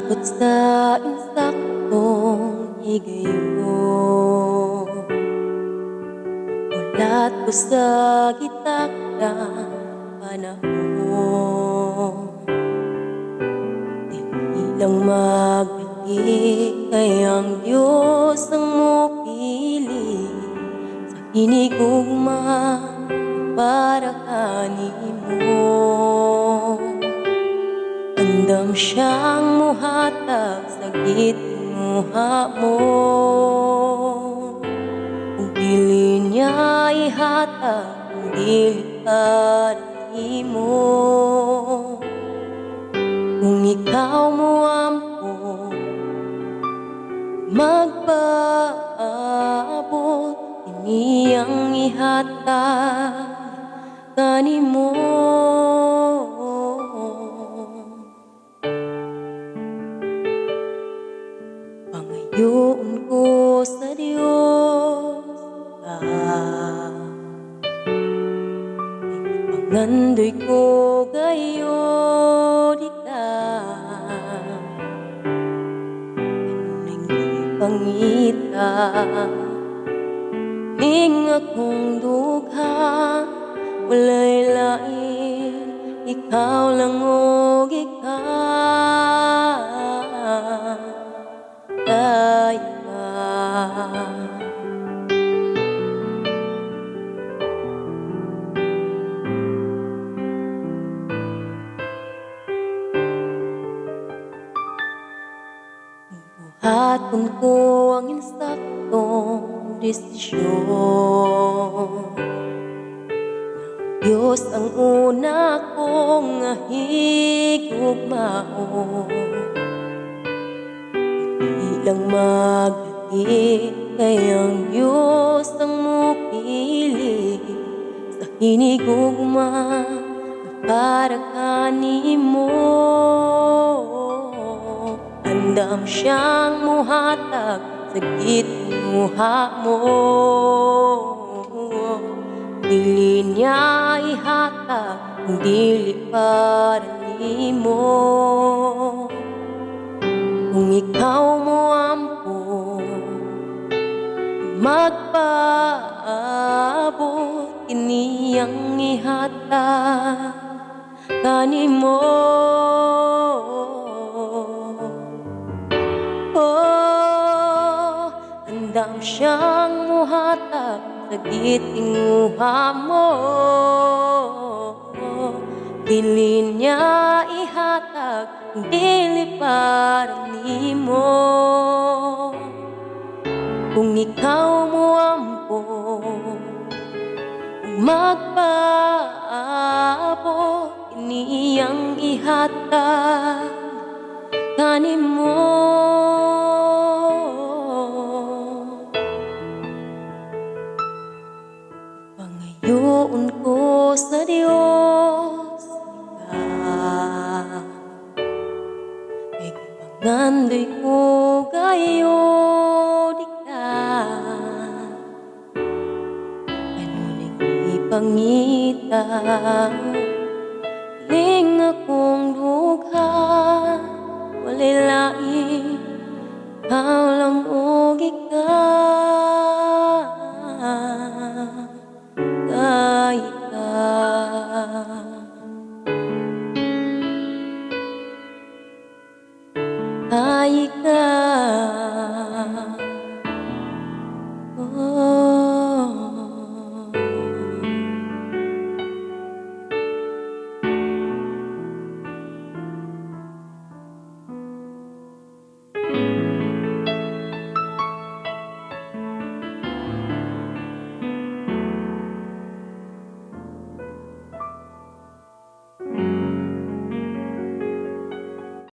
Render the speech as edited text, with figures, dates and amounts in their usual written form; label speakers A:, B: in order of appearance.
A: Abot sa insaktong higayon, ulat ko sa gitakdang panahon. Di lang magbalik kay ang Diyos ang mupili sa hinigugma para kanimo. Andam siyang muhatag sa gitmuha mo, kung dili niya ihatag, kung dili karani mo. Kung ikaw mo ampo, magpaabot, iniyang ihatag kanimo. Pangayoon ko sa Diyos ka, pangandoy ko gayo di ka. Kanunay ipangita ning akong dugha, walay lain, ikaw lang og ikaw. Buhaton ko ang insaktong desisyon. Diyos ang una kong higugmaon. Di lang magbalik kay ang Diyos ang mupili sa hinigugma para kanimo. Andam siyang muhatag sa gitmuha mo, dili niya ihatag, kung dili para nimo. Kung ikaw mo ampo, magpaabot, iniyang ihatag kanimo. Oh, andam siyang muhatag sa gitmuha mo, dili niya ihatag, dili para nimo. Kung ikaw mo ampo, magpaabot, iniyang ihatag kanimo. Pangayoon ko sa Diyos ka, kay pangandoy ko gayo di ka. Kanunay ipangita ning akong dugha, walay lain, ikaw lang og ikaw.